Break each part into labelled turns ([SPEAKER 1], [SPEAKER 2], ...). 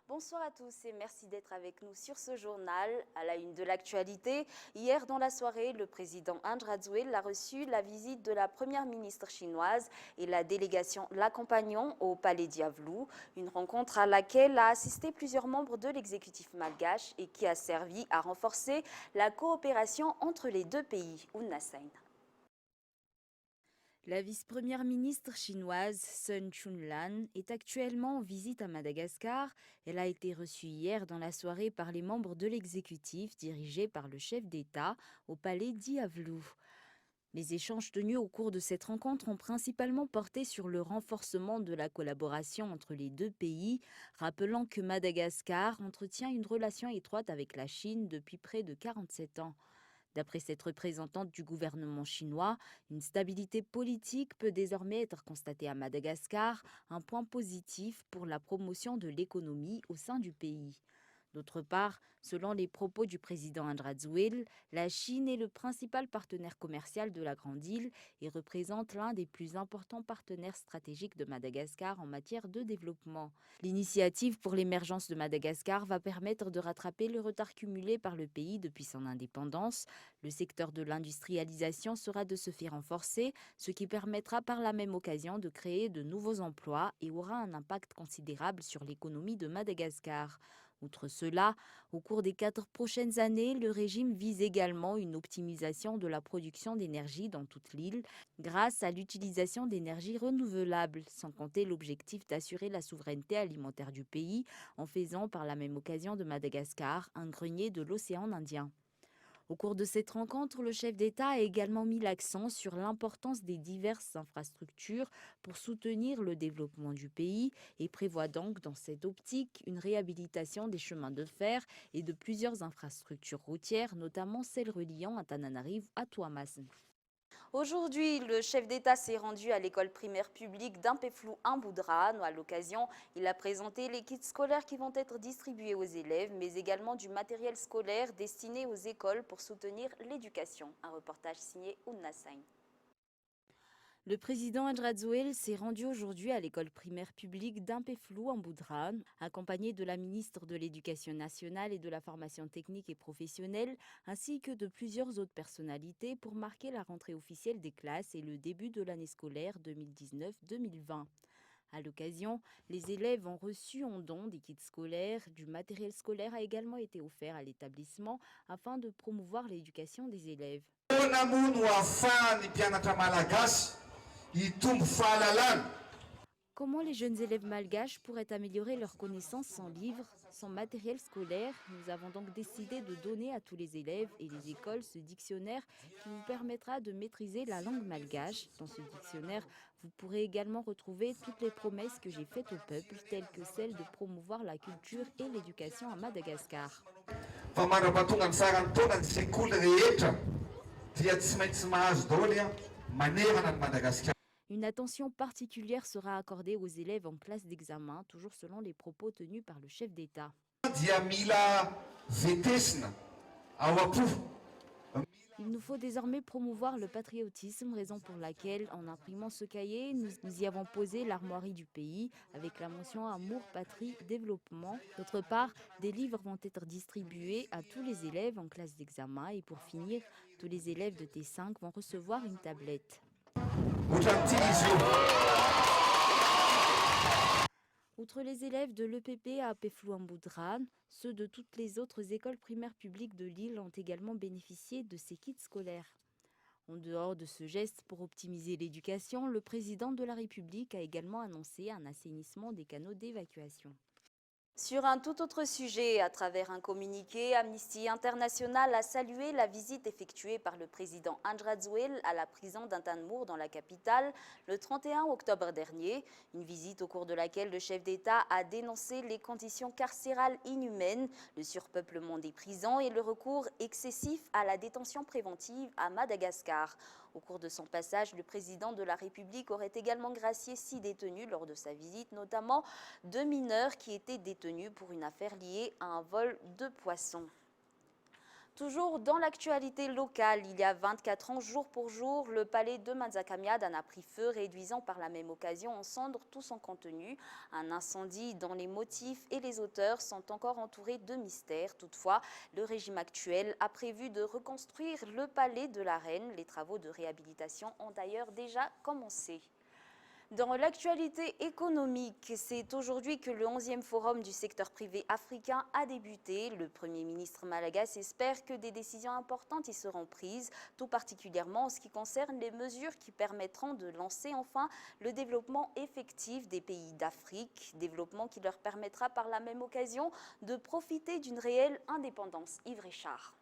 [SPEAKER 1] Bonsoir à tous et merci d'être avec nous sur ce journal. À la une de l'actualité, hier dans la soirée, le président Andry Rajoelina a reçu la visite de la première ministre chinoise et la délégation l'accompagnant au Palais Diavelou, une rencontre à laquelle a assisté plusieurs membres de l'exécutif malgache et qui a servi à renforcer la coopération entre les deux pays. Ouna Sain. La vice-première ministre chinoise Sun Chunlan est actuellement en visite à Madagascar. Elle a été reçue hier dans la soirée par les membres de l'exécutif dirigé par le chef d'État au palais Diavelou. Les échanges tenus au cours de cette rencontre ont principalement porté sur le renforcement de la collaboration entre les deux pays, rappelant que Madagascar entretient une relation étroite avec la Chine depuis près de 47 ans. D'après cette représentante du gouvernement chinois, une stabilité politique peut désormais être constatée à Madagascar, un point positif pour la promotion de l'économie au sein du pays. D'autre part, selon les propos du président Andry Rajoelina, la Chine est le principal partenaire commercial de la Grande Île et représente l'un des plus importants partenaires stratégiques de Madagascar en matière de développement. L'initiative pour l'émergence de Madagascar va permettre de rattraper le retard cumulé par le pays depuis son indépendance. Le secteur de l'industrialisation sera de ce fait renforcé, ce qui permettra par la même occasion de créer de nouveaux emplois et aura un impact considérable sur l'économie de Madagascar. Outre cela, au cours des 4 prochaines années, le régime vise également une optimisation de la production d'énergie dans toute l'île grâce à l'utilisation d'énergies renouvelables, sans compter l'objectif d'assurer la souveraineté alimentaire du pays en faisant par la même occasion de Madagascar un grenier de l'océan Indien. Au cours de cette rencontre, le chef d'État a également mis l'accent sur l'importance des diverses infrastructures pour soutenir le développement du pays et prévoit donc dans cette optique une réhabilitation des chemins de fer et de plusieurs infrastructures routières, notamment celles reliant Antananarivo à Tuamasin. Aujourd'hui, le chef d'État s'est rendu à l'école primaire publique d'Ampeflou Amboudran. À l'occasion, il a présenté les kits scolaires qui vont être distribués aux élèves, mais également du matériel scolaire destiné aux écoles pour soutenir l'éducation. Un reportage signé Ouna Sain. Le président Andry Rajoelina s'est rendu aujourd'hui à l'école primaire publique d'Ampeflou Amboudran, accompagné de la ministre de l'Éducation nationale et de la formation technique et professionnelle, ainsi que de plusieurs autres personnalités pour marquer la rentrée officielle des classes et le début de l'année scolaire 2019-2020. À l'occasion, les élèves ont reçu en don des kits scolaires. Du matériel scolaire a également été offert à l'établissement afin de promouvoir l'éducation des élèves. Comment les jeunes élèves malgaches pourraient améliorer leurs connaissances sans livres, sans matériel scolaire? Nous avons donc décidé de donner à tous les élèves et les écoles ce dictionnaire qui vous permettra de maîtriser la langue malgache. Dans ce dictionnaire, vous pourrez également retrouver toutes les promesses que j'ai faites au peuple, telles que celle de promouvoir la culture et l'éducation à Madagascar. Une attention particulière sera accordée aux élèves en classe d'examen, toujours selon les propos tenus par le chef d'État. Il nous faut désormais promouvoir le patriotisme, raison pour laquelle, en imprimant ce cahier, nous y avons posé l'armoirie du pays avec la mention Amour, Patrie, Développement. D'autre part, des livres vont être distribués à tous les élèves en classe d'examen et pour finir, tous les élèves de T5 vont recevoir une tablette. Outre les élèves de l'EPP à Ampeflou Amboudran, ceux de toutes les autres écoles primaires publiques de l'île ont également bénéficié de ces kits scolaires. En dehors de ce geste pour optimiser l'éducation, le président de la République a également annoncé un assainissement des canaux d'évacuation. Sur un tout autre sujet, à travers un communiqué, Amnesty International a salué la visite effectuée par le président Andry Rajoelina à la prison d'Intanmour dans la capitale le 31 octobre dernier. Une visite au cours de laquelle le chef d'État a dénoncé les conditions carcérales inhumaines, le surpeuplement des prisons et le recours excessif à la détention préventive à Madagascar. Au cours de son passage, le président de la République aurait également gracié 6 détenus lors de sa visite, notamment 2 mineurs qui étaient détenus pour une affaire liée à un vol de poissons. Toujours dans l'actualité locale, il y a 24 ans, jour pour jour, le palais de Manzakamiad en a pris feu, réduisant par la même occasion en cendres tout son contenu. Un incendie dont les motifs et les auteurs sont encore entourés de mystères. Toutefois, le régime actuel a prévu de reconstruire le palais de la Reine. Les travaux de réhabilitation ont d'ailleurs déjà commencé. Dans l'actualité économique, c'est aujourd'hui que le 11e forum du secteur privé africain a débuté. Le Premier ministre malagasy espère que des décisions importantes y seront prises, tout particulièrement en ce qui concerne les mesures qui permettront de lancer enfin le développement effectif des pays d'Afrique, développement qui leur permettra par la même occasion de profiter d'une réelle indépendance. Yves Richard.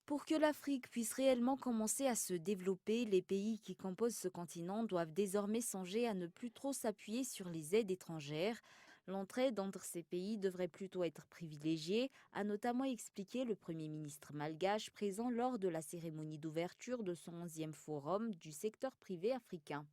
[SPEAKER 1] Pour que l'Afrique puisse réellement commencer à se développer, les pays qui composent ce continent doivent désormais songer à ne plus trop s'appuyer sur les aides étrangères. L'entraide entre ces pays devrait plutôt être privilégiée, a notamment expliqué le Premier ministre malgache présent lors de la cérémonie d'ouverture de son 11e forum du secteur privé africain.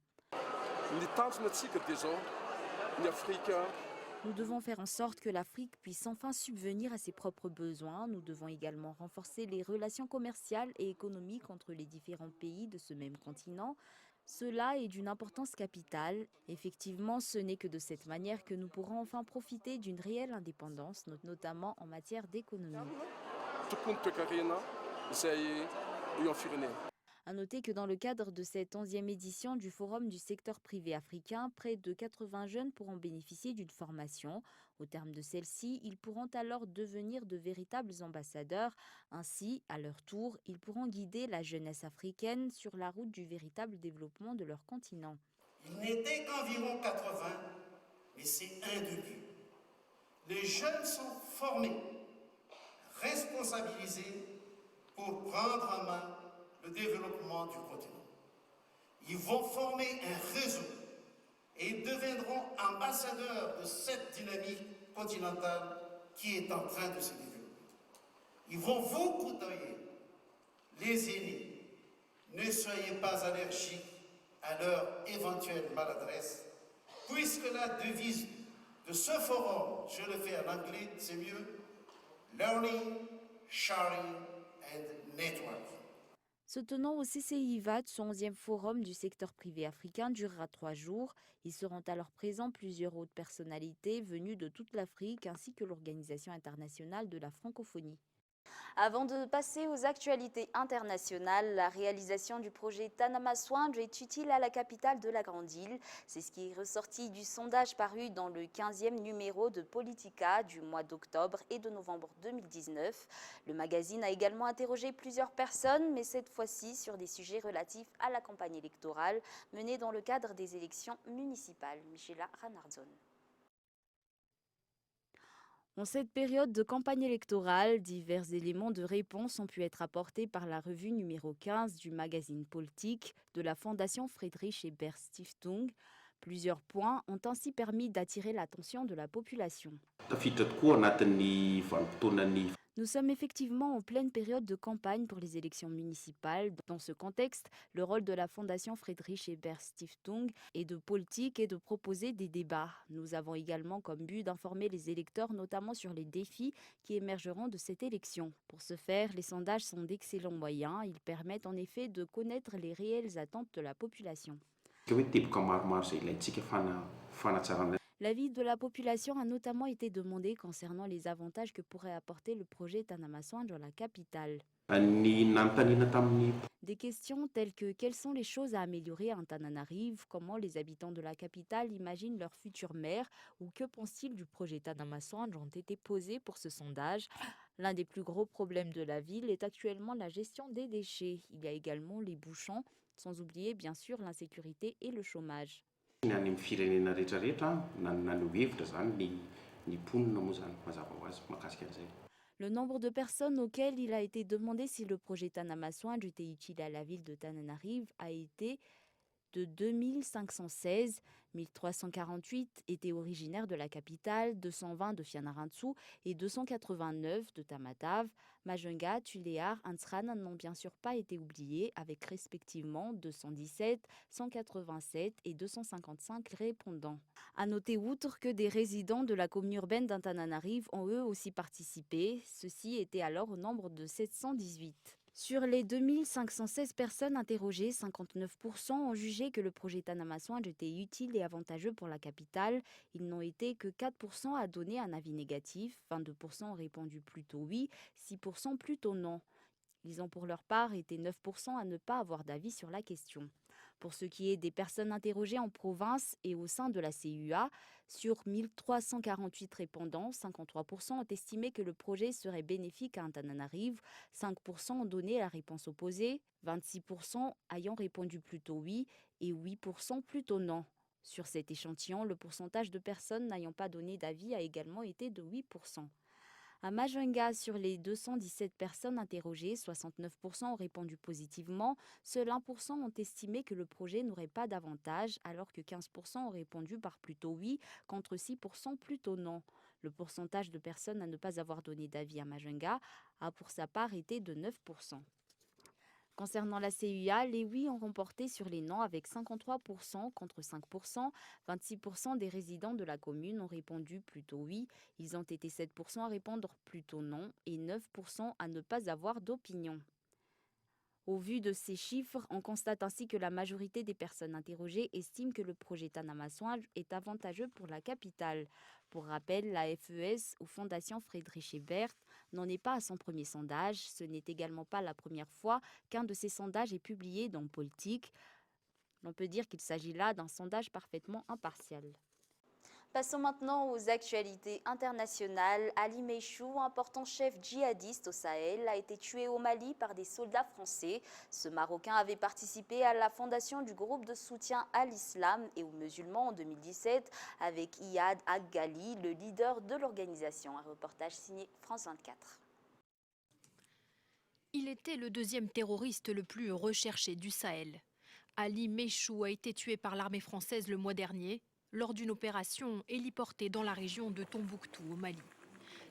[SPEAKER 1] Nous devons faire en sorte que l'Afrique puisse enfin subvenir à ses propres besoins. Nous devons également renforcer les relations commerciales et économiques entre les différents pays de ce même continent. Cela est d'une importance capitale. Effectivement, ce n'est que de cette manière que nous pourrons enfin profiter d'une réelle indépendance, notamment en matière d'économie. À noter que dans le cadre de cette 11e édition du Forum du secteur privé africain, près de 80 jeunes pourront bénéficier d'une formation. Au terme de celle-ci, ils pourront alors devenir de véritables ambassadeurs. Ainsi, à leur tour, ils pourront guider la jeunesse africaine sur la route du véritable développement de leur continent.
[SPEAKER 2] Il n'était qu'environ 80, mais c'est un début. Les jeunes sont formés, responsabilisés pour prendre en main le développement du continent. Ils vont former un réseau et ils deviendront ambassadeurs de cette dynamique continentale qui est en train de se développer. Ils vont vous côtoyer, les aînés. Ne soyez pas allergiques à leur éventuelle maladresse, puisque la devise de ce forum, je le fais en anglais, c'est mieux, Learning, Sharing and Networking.
[SPEAKER 1] Se tenant au CCIVAD, son 11e forum du secteur privé africain durera 3 jours. Y seront alors présents plusieurs autres personnalités venues de toute l'Afrique ainsi que l'Organisation internationale de la francophonie. Avant de passer aux actualités internationales, la réalisation du projet Tanama-Swange est utile à la capitale de la Grande Île. C'est ce qui est ressorti du sondage paru dans le 15e numéro de Politica du mois d'octobre et de novembre 2019. Le magazine a également interrogé plusieurs personnes, mais cette fois-ci sur des sujets relatifs à la campagne électorale menée dans le cadre des élections municipales. Michela Ranardzon. En cette période de campagne électorale, divers éléments de réponse ont pu être apportés par la revue numéro 15 du magazine Politique de la Fondation Friedrich Ebert Stiftung. Plusieurs points ont ainsi permis d'attirer l'attention de la population. Nous sommes effectivement en pleine période de campagne pour les élections municipales. Dans ce contexte, le rôle de la Fondation Friedrich Ebert Stiftung et de politique est de proposer des débats. Nous avons également comme but d'informer les électeurs, notamment sur les défis qui émergeront de cette élection. Pour ce faire, les sondages sont d'excellents moyens. Ils permettent en effet de connaître les réelles attentes de la population. L'avis de la population a notamment été demandé concernant les avantages que pourrait apporter le projet Tanama-Swange dans la capitale. Des questions telles que quelles sont les choses à améliorer à Antananarive, comment les habitants de la capitale imaginent leur futur maire ou que pensent-ils du projet Tanama-Swange ont été posées pour ce sondage. L'un des plus gros problèmes de la ville est actuellement la gestion des déchets. Il y a également les bouchons, sans oublier bien sûr l'insécurité et le chômage. Le nombre de personnes auxquelles il a été demandé si le projet Tanama-Swange était utile à la ville de Tananarive a été de 2516, 1348 étaient originaires de la capitale, 220 de Fianarantsoa et 289 de Tamatave. Majunga, Tuléar, Ansran n'ont bien sûr pas été oubliés, avec respectivement 217, 187 et 255 répondants. À noter outre que des résidents de la commune urbaine d'Antananarive ont eux aussi participé. Ceux-ci étaient alors au nombre de 718. Sur les 2516 personnes interrogées, 59% ont jugé que le projet Tanamasoang était utile et avantageux pour la capitale. Ils n'ont été que 4% à donner un avis négatif, 22% ont répondu plutôt oui, 6% plutôt non. Ils ont pour leur part été 9% à ne pas avoir d'avis sur la question. Pour ce qui est des personnes interrogées en province et au sein de la CUA, sur 1348 répondants, 53% ont estimé que le projet serait bénéfique à Antananarive, 5% ont donné la réponse opposée, 26% ayant répondu plutôt oui et 8% plutôt non. Sur cet échantillon, le pourcentage de personnes n'ayant pas donné d'avis a également été de 8%. À Majunga, sur les 217 personnes interrogées, 69% ont répondu positivement. Seuls 1% ont estimé que le projet n'aurait pas d'avantage, alors que 15% ont répondu par plutôt oui, contre 6% plutôt non. Le pourcentage de personnes à ne pas avoir donné d'avis à Majunga a pour sa part été de 9%. Concernant la CUA, les oui ont remporté sur les non avec 53% contre 5%. 26% des résidents de la commune ont répondu plutôt oui. Ils ont été 7% à répondre plutôt non et 9% à ne pas avoir d'opinion. Au vu de ces chiffres, on constate ainsi que la majorité des personnes interrogées estiment que le projet Tanamasoang est avantageux pour la capitale. Pour rappel, la FES ou Fondation Friedrich Ebert n'en est pas à son premier sondage. Ce n'est également pas la première fois qu'un de ces sondages est publié dans Politique. On peut dire qu'il s'agit là d'un sondage parfaitement impartial. Passons maintenant aux actualités internationales. Ali Meishou, important chef djihadiste au Sahel, a été tué au Mali par des soldats français. Ce Marocain avait participé à la fondation du groupe de soutien à l'islam et aux musulmans en 2017 avec Iyad Ag-Ghali, le leader de l'organisation. Un reportage signé France 24.
[SPEAKER 3] Il était le deuxième terroriste le plus recherché du Sahel. Ali Meishou a été tué par l'armée française le mois dernier lors d'une opération héliportée dans la région de Tombouctou au Mali.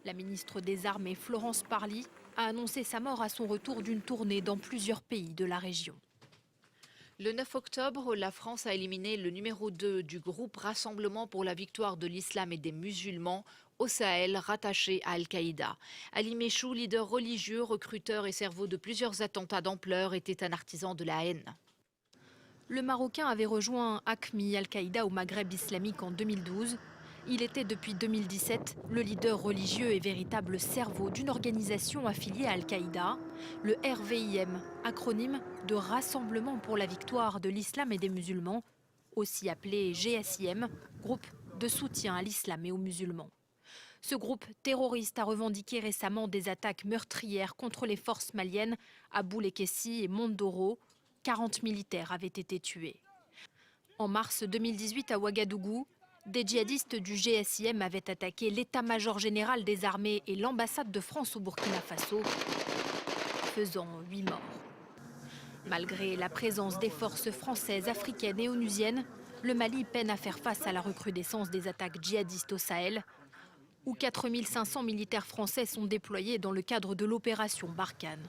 [SPEAKER 3] La ministre des Armées Florence Parly a annoncé sa mort à son retour d'une tournée dans plusieurs pays de la région.
[SPEAKER 4] Le 9 octobre, la France a éliminé le numéro 2 du groupe Rassemblement pour la victoire de l'islam et des musulmans au Sahel, rattaché à Al-Qaïda. Ali Meishou, leader religieux, recruteur et cerveau de plusieurs attentats d'ampleur, était un artisan de la haine.
[SPEAKER 3] Le Marocain avait rejoint AQMI Al-Qaïda au Maghreb islamique en 2012. Il était depuis 2017 le leader religieux et véritable cerveau d'une organisation affiliée à Al-Qaïda, le RVIM, acronyme de Rassemblement pour la victoire de l'islam et des musulmans, aussi appelé GSIM, groupe de soutien à l'islam et aux musulmans. Ce groupe terroriste a revendiqué récemment des attaques meurtrières contre les forces maliennes à Boulekessi et Mondoro. 40 militaires avaient été tués. En mars 2018 à Ouagadougou, des djihadistes du GSIM avaient attaqué l'état-major général des armées et l'ambassade de France au Burkina Faso, faisant 8 morts. Malgré la présence des forces françaises, africaines et onusiennes, le Mali peine à faire face à la recrudescence des attaques djihadistes au Sahel, où 4500 militaires français sont déployés dans le cadre de l'opération Barkhane.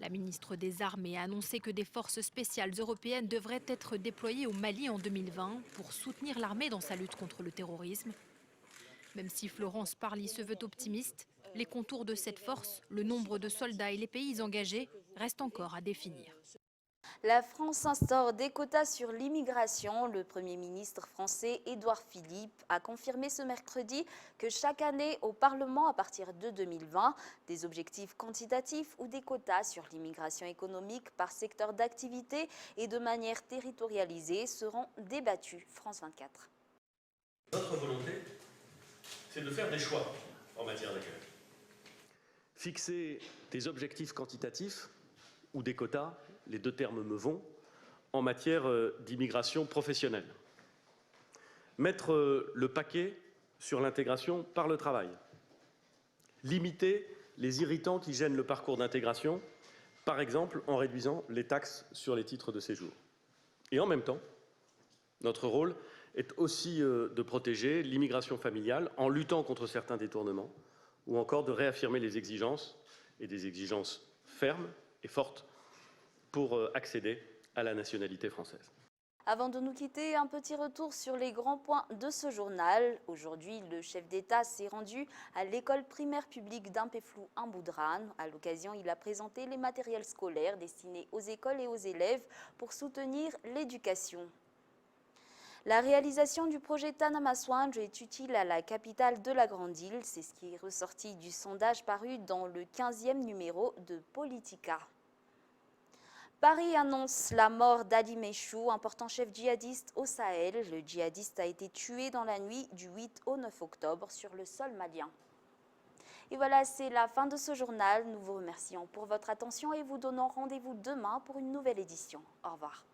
[SPEAKER 3] La ministre des Armées a annoncé que des forces spéciales européennes devraient être déployées au Mali en 2020 pour soutenir l'armée dans sa lutte contre le terrorisme. Même si Florence Parly se veut optimiste, les contours de cette force, le nombre de soldats et les pays engagés restent encore à définir.
[SPEAKER 1] La France instaure des quotas sur l'immigration. Le Premier ministre français Édouard Philippe a confirmé ce mercredi que chaque année au Parlement à partir de 2020, des objectifs quantitatifs ou des quotas sur l'immigration économique par secteur d'activité et de manière territorialisée seront débattus. France 24.
[SPEAKER 5] Notre volonté, c'est de faire des choix en matière d'accueil. Fixer des objectifs quantitatifs ou des quotas, les deux termes me vont, en matière d'immigration professionnelle. Mettre le paquet sur l'intégration par le travail. Limiter les irritants qui gênent le parcours d'intégration, par exemple en réduisant les taxes sur les titres de séjour. Et en même temps, Notre rôle est aussi de protéger l'immigration familiale en luttant contre certains détournements ou encore de réaffirmer les exigences, et des exigences fermes et fortes, pour accéder à la nationalité française.
[SPEAKER 1] Avant de nous quitter, un petit retour sur les grands points de ce journal. Aujourd'hui, le chef d'État s'est rendu à l'école primaire publique d'Impeflou en Boudran. À l'occasion, il a présenté les matériels scolaires destinés aux écoles et aux élèves pour soutenir l'éducation. La réalisation du projet Tanamaswanj est utile à la capitale de la Grande Île. C'est ce qui est ressorti du sondage paru dans le 15e numéro de Politica. Paris annonce la mort d'Ali Mechou, important chef djihadiste au Sahel. Le djihadiste a été tué dans la nuit du 8 au 9 octobre sur le sol malien. Et voilà, c'est la fin de ce journal. Nous vous remercions pour votre attention et vous donnons rendez-vous demain pour une nouvelle édition. Au revoir.